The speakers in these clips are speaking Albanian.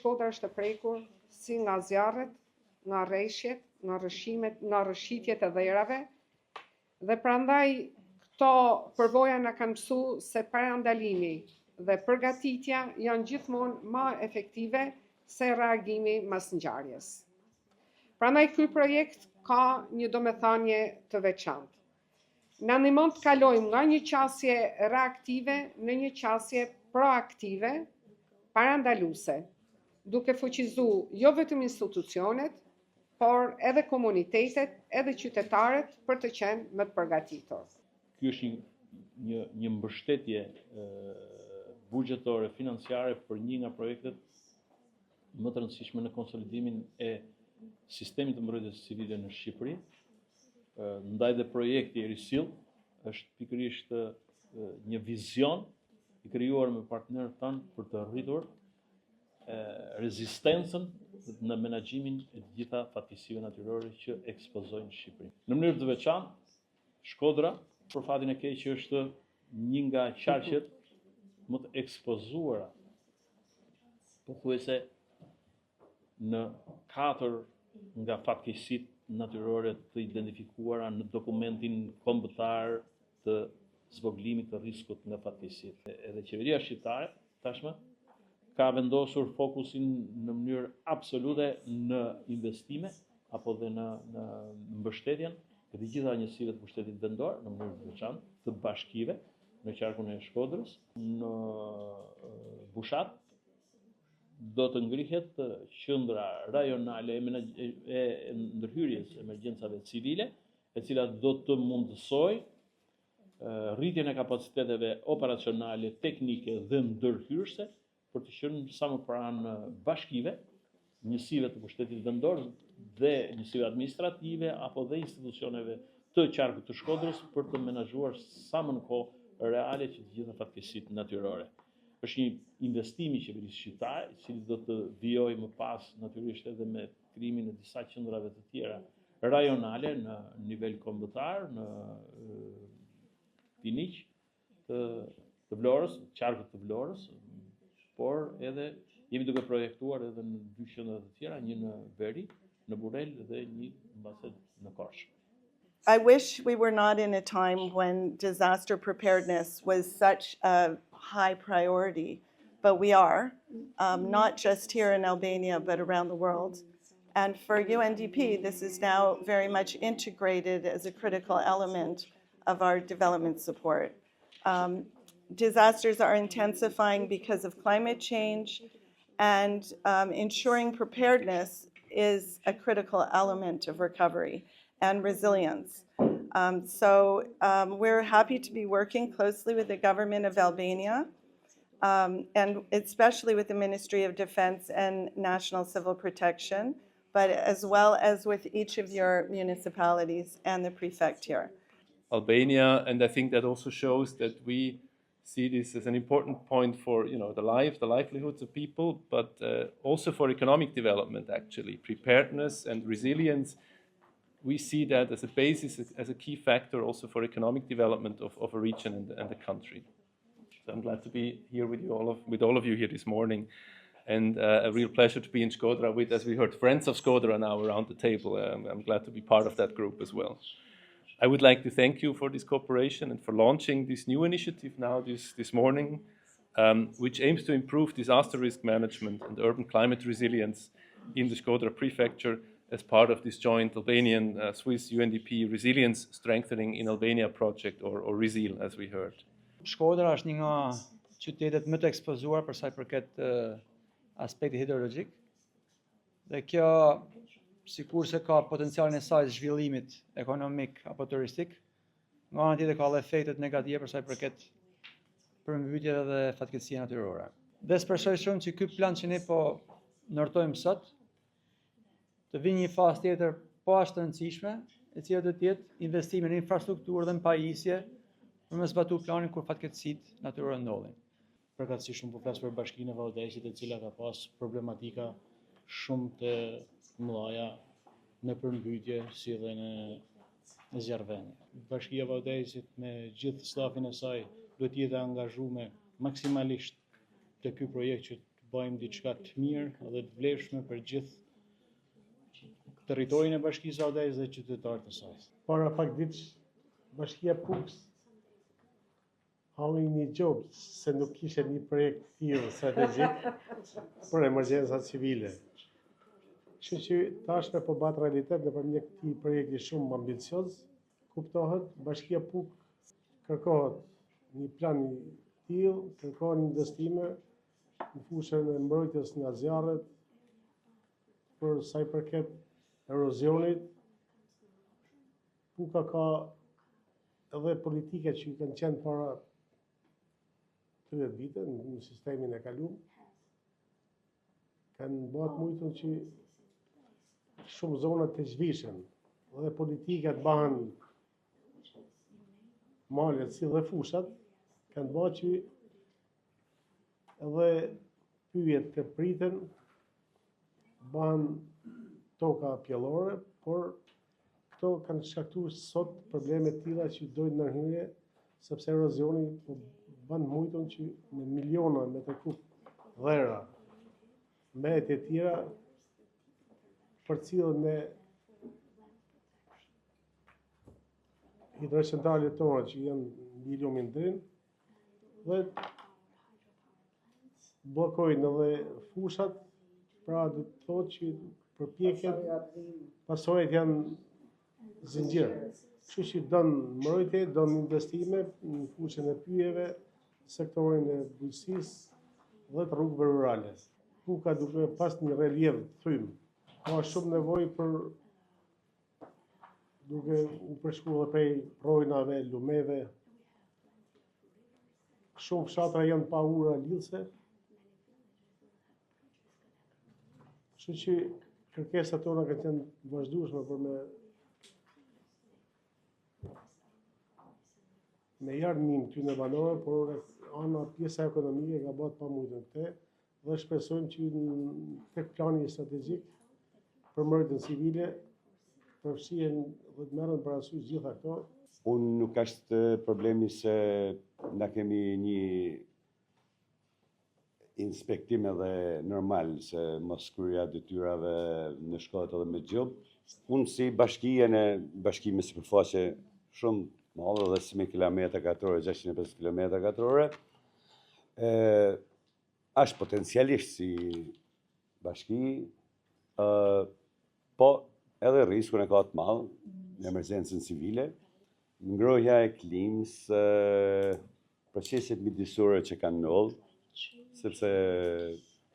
Shkodra është e prekur si nga zjarret, nga rreshjet, nga rrëshimet, nga rrëshitjet e dherave, dhe prandaj këto përvoja na kanë mësuar se parandalimi dhe përgatitja janë gjithmonë më efektive se reagimi mas ngjarjes. Prandaj ky projekt ka një domethënie të veçantë. Na ndihmon të kalojmë nga një qasje reaktive në një qasje proaktive, parandaluese, duke fuqizuar jo vetëm institucionet, por edhe komunitetet, edhe qytetarët për të qenë më të përgatitur. Ky është një mbështetje buxhetore, financiare për një nga projektet më të rëndësishme në konsolidimin e sistemit të mbrojtjes civile në Shqipëri. Ndaj dhe projekti Erisil është pikërisht një vizion i krijuar me partnerët tanë për të rritur rezistencën në menaxhimin e të gjitha fatkeqësive natyrore që ekspozojnë Shqipërinë. Në mënyrë të veçantë, Shkodra, për fatin e keq, është një nga qarqet më të ekspozuara pothuajse në 4 nga fatkeqësitë natyrore të identifikuara në dokumentin kombëtar të zvogëlimit të rrezikut nga fatkeqësitë. Edhe qeveria shqiptare tashmë ka vendosur fokusin në mënyrë absolute në investime apo dhe në mbështetjen e të gjitha njësive të pushtetit vendor në mënyrë të veçantë, të bashkive në qarkun e Shkodrës. Në Bushat do të ngrihet qendra rajonale e ndërhyrjes emergjencave civile, e cila do të mundësoj rritjen e kapaciteteve operacionale, teknike dhe ndërhyrëse për të qenë sa më pranë bashkive, njësive të pushtetit vendor dhe njësive administrative apo dhe institucioneve të qarkut të Shkodrës për të menaxhuar sa më në kohë reale që të gjitha fatkeqësitë natyrore. Është një investim i qeverisë shqiptare, i cili do të vijojë më pas natyrisht edhe me krijimin e disa qendrave të tjera rajonale në nivel kombëtar, në Piniq të Vlorës, qarkut të Vlorës, por edhe jemi duke projektuar edhe në 2 qendra të tjera, një në Veri, në Burel dhe një mbase në Korçë. I wish we were not in a time when disaster preparedness was such a high priority, but we are, not just here in Albania, but around the world. And for UNDP, this is now very much integrated as a critical element of our development support. Disasters are intensifying because of climate change, and ensuring preparedness is a critical element of recovery and resilience. We're happy to be working closely with the government of Albania, and especially with the Ministry of Defense and National Civil Protection, but as well as with each of your municipalities and the prefect here. Albania, and I think that also shows that we see this as an important point for the livelihoods of people, but also for economic development, actually. Preparedness and resilience, we see that as a basis, as a key factor also for economic development of a region and the country. So I'm glad to be here with all of you here this morning, and a real pleasure to be in Shkodra with, as we heard, friends of Shkodra now around the table. I'm glad to be part of that group as well. I would like to thank you for this cooperation and for launching this new initiative now this morning, which aims to improve disaster risk management and urban climate resilience in the Shkodra prefecture as part of this joint Albanian-Swiss UNDP Resilience Strengthening in Albania project, or RESIL, as we heard. Shkodra është një nga qytetet më të ekspozuar për sa i përket aspektit hidrologjik. Dhe kjo, sikurse ka potencialin e saj zhvillimit ekonomik apo turistik, nga ana tjetër ka edhe efektet negative për sa i përket përmbytjeve dhe fatkeqësive natyrore. Dhe shpresoj shumë që ky plan që ne po ndërtojmë sot të vinë një fazë tjetër po aq të rëndësishme, e cila do të jetë investime në infrastrukturë dhe në pajisje për me zbatuar planin kur fatkeqësitë natyrore ndodhin. Përkatësisht shumë po flas për bashkinë e Vallëdajsit, e cila ka pas problematika shumë të mëdha në përmbytje si dhe në zjarrvendje. Bashkia e Vallëdajsit me gjithë stafin e saj do të jetë angazhuar maksimalisht te ky projekt që bëjmë diçka të mirë dhe të vlefshme për gjithë territorin e Bashkisë së Audezë dhe qytetarët e saj. Para pak ditësh, Bashkia Puks halli një gjobë se nuk kishe një projekt tillë strategjik për emergjenca civile. Kështu që tashme po bat realitet nëpërmjet këtij projekti shumë ambicioz, kuptohet Bashkia Puk kërkohet një plan i tillë, kërkon investime në fushën e mbrojtjes nga zjarret për sa i përket erozionit. Puka ka edhe politike që kanë qenë para 30 vite në sistemin e kaluar. Kanë bërë mujtën që shumë zonat të zhvishen dhe politikat bëhen malet si dhe fushat, kanë bërë që edhe pyjet të priten bëhen toka pjellore, por këto kanë shkaktuar sot probleme të tilla që dojnë ndërhyrje, sepse erozioni po bën mujtën që me miliona metër kub dhera, mbetje të tjera përcillen me hidrocentralet tona që janë mbi lumin Drin dhe bllokojnë edhe fushat, pra do të thotë që përpjekjet, pasojat janë zinxhir. Kështu që don mbrojtje, don investime në fushën e pyjeve, sektorin e bujqësisë dhe të rrugëve rurale. Puka duke pas një relief të thym, ka shumë nevojë për duke u përshkuar prej rojnave, lumeve. Shumë fshatra janë pa ura lidhse. Kështu që kërkesat tona kanë qenë vazhdueshme për me jarënim ty në banore, por ana pjesa ekonomike ka bërë pamujtën këte dhe shpresojmë që tek plani strategjik për mbrojtjen civile përfshihen dhe të merren parasysh gjitha këto. Unë nuk është problemi se na kemi një inspektim edhe normal se mos kryerja detyrave në shkollat edhe me gjob. Unë si bashki me sipërfaqe shumë madhe dhe si me kilometra katrore, 650 kilometra katrore, është potencialisht si bashki, po edhe riskun e ka të madh në emergjencën civile, ngrohja e klimës, proceset midisore që kanë ndodhur, sepse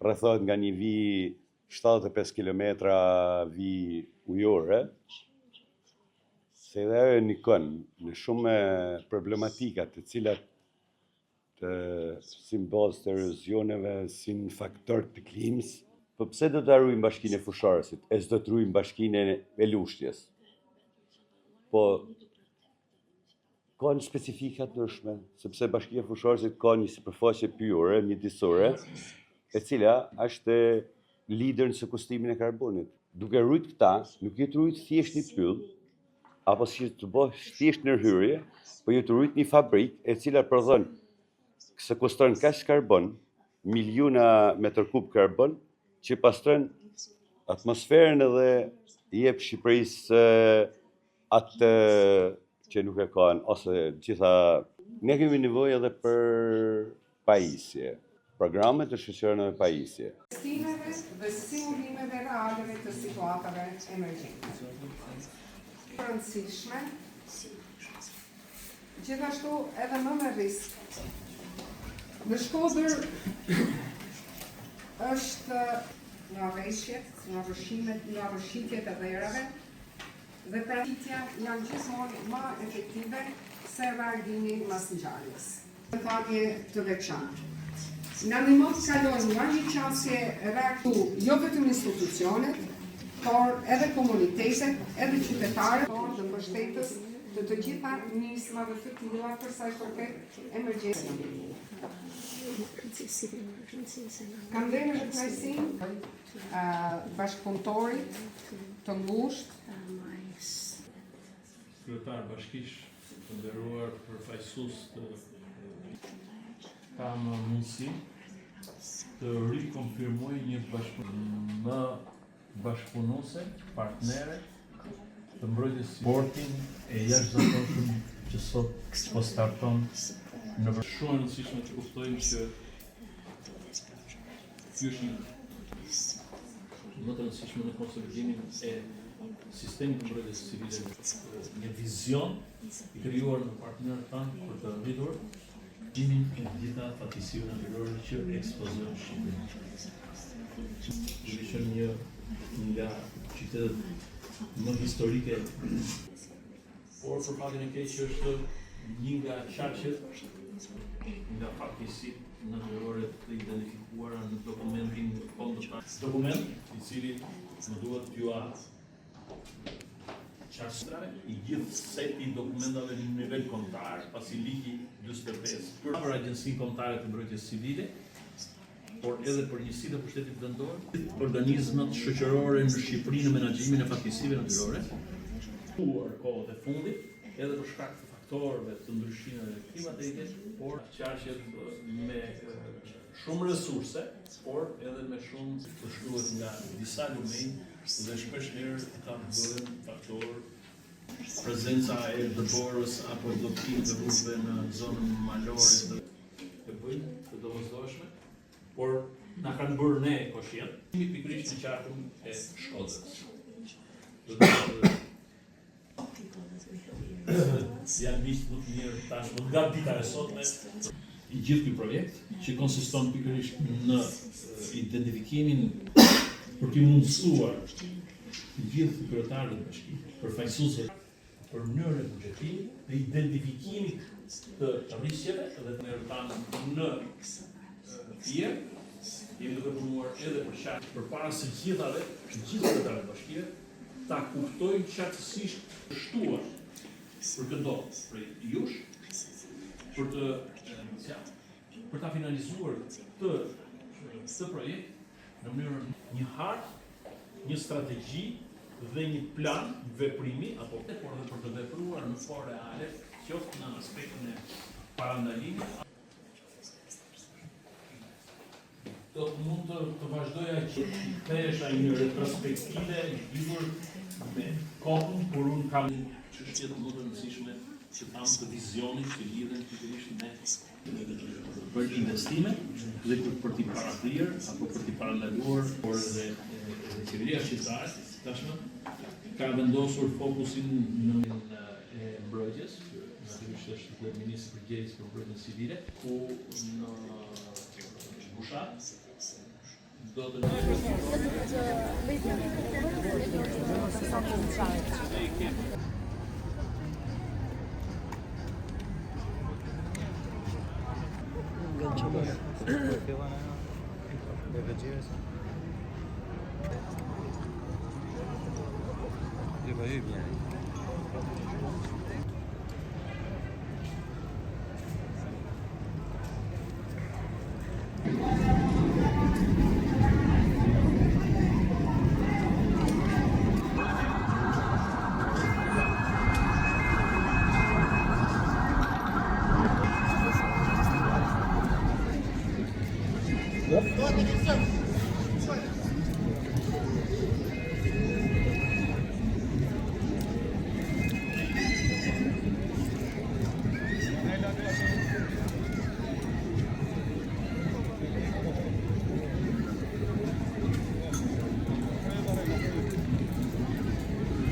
rrethohet nga një vijë 75 kilometra vijë ujore, se edhe ajo nikon në shumë problematika të cilat si në bazë të erozioneve, si në faktor të klimës. Po pse do të arrujmë bashkinë e Fusharësit, e s'do të rrujmë bashkinë e Lushtjes? Po, ka një specifika të ndryshme, sepse bashkia e Fusharësit ka një sipërfaqe pyjore, mjedisore, e cila është lider në sekuestimin e karbonit. Duke rrujt këta, nuk jetë rrujt thjesht një pyll, apo si të bësh thjesht ndërhyrje, po jetë rrujt një fabrik e cila prodhon, sekuestron kaq karbon, miliona metër kub karbon, që pastron atmosferën edhe i jep Shqipërisë atë që nuk e kanë, ose gjitha. Ne kemi nevojë edhe për pajisje, programe të shoqërore me pajisje. Investimeve dhe simulimeve reale të situatave emergjente. Rëndësishme, gjithashtu edhe më me risk. Në Shkodër është nga rreshjet, nga rrëshimet, nga rrëshitjet e dherave dhe pranitja janë gjithmonë më efektive se reagimi mas ngjarjes. Thanje të veçantë. Në ndihmon të kalojmë nga një qasje reaktu jo vetëm institucionet, por edhe komunitetet, edhe qytetarët, dhe mbështetës të gjitha nismave të tilla për sa i përket emergjencës. Kam dhënë në knajsin bashkëpunëtorit të ngushtë. Kryetar bashkish të nderuar përfaqësues të kam mundësi të rikonfirmoj një bashkëpunuese, partnere të mbrojtjes sportin e jashtëzakonshëm që sot po starton në shumë e rëndësishme të kuptojmë që ky është një më të rëndësishme në konsolidimin e sistemit të mbrojtjes civile, një vizion i krijuar në partnerët tanë për të rritur timin e gjitha fatkeqësive natyrore që ekspozojnë Shqipërinë. Është qenë një nga qytetet më historike, por për fatin e keq është një nga shkaqet nga fatkeqësitë natyrore të identifikuara në dokumentin kombëtar. Dokument i cili më duhet t'ju qartësoj i gjithë seti dokumentave në nivel kombëtar, pasi ligji 45 për Agjencinë Kombëtare të Mbrojtjes Civile, por edhe për njësitë e pushtetit vendor, organizmat shoqërore në Shqipëri në menaxhimin e fatkeqësive natyrore, kohët e fundit, edhe për shkak të faktorëve të ndryshimeve klimatike, por qarqet me shumë resurse, por edhe me shumë të shkruhet nga disa lumej dhe shpesh herë ata bëhen faktor prezenca e dëborës apo bllokim të rrugëve në zonën malore të bëjnë të domosdoshme, por na kanë bërë ne koshient, pikërisht në qarkun e Shkodrës. Janë miqtë më të mirë tashmë nga dita e sotme i gjithë ky projekt, që konsiston pikërisht në identifikimin për të mundësuar gjithë kryetarët e bashkisë, përfaqësuesve për mënyrën e buxhetimit dhe identifikimit të rrisjeve dhe të merrtanë në tjerë, jemi duke punuar edhe për qartë përpara se gjithë kryetarët e bashkive ta kuptojnë qartësisht të shtuar për këto prej jush, për ta finalizuar këtë projekt në mënyrë një hartë, një strategji dhe një plan veprimi apo por edhe për të vepruar në formë reale, qoftë në aspektin e parandalimit. Do të mund të vazhdoja që thesha një retrospektive lidhur me kohën, por unë kam çështje të më të rëndësishme që tham të vizionit që lidhen pikërisht me për investime dhe për t'i parathyer apo për t'i parandaluar, por edhe qeveria shqiptare tashmë ka vendosur fokusin në mbrojtjes, natyrisht është dhe ministri i përgjegjës për mbrojtjen civile, ku në Bushat do të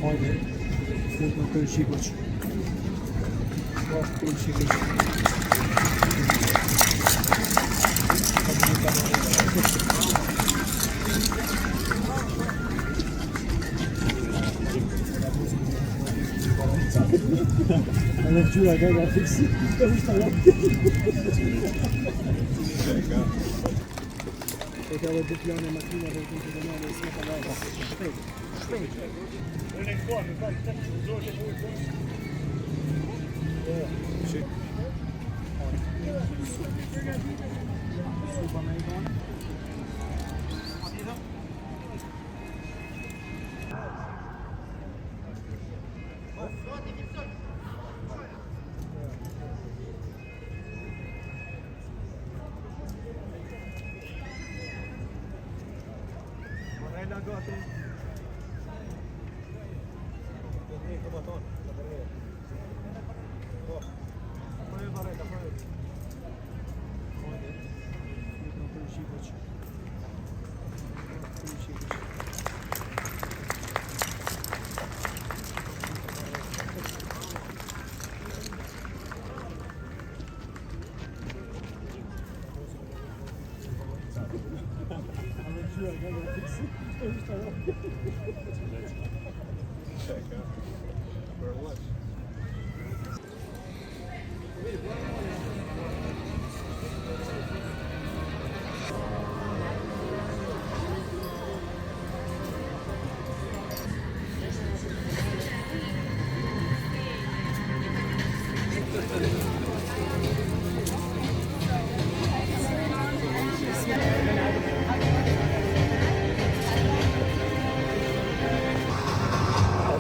Hajde, fut në kërë shikoq. Bashkë kërë shikoq. Edhe gjyra ka nga fiksi. E ka dhe dëpjane makina dhe të të s'me ka lajra. Shpejt.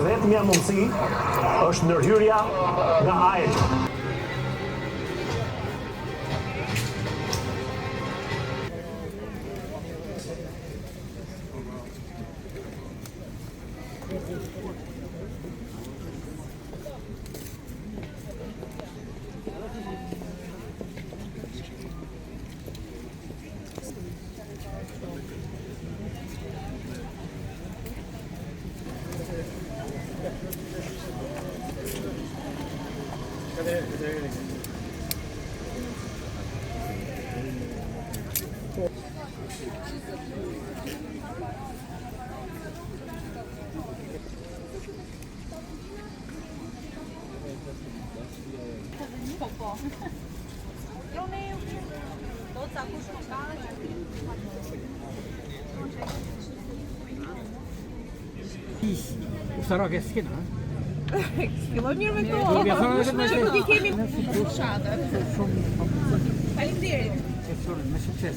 Vetmja mundësi është ndërhyrja nga ajri. Sarà che schina? Fillon mirë me këto. Nuk i kemi fushatë. Faleminderit. Me sukses.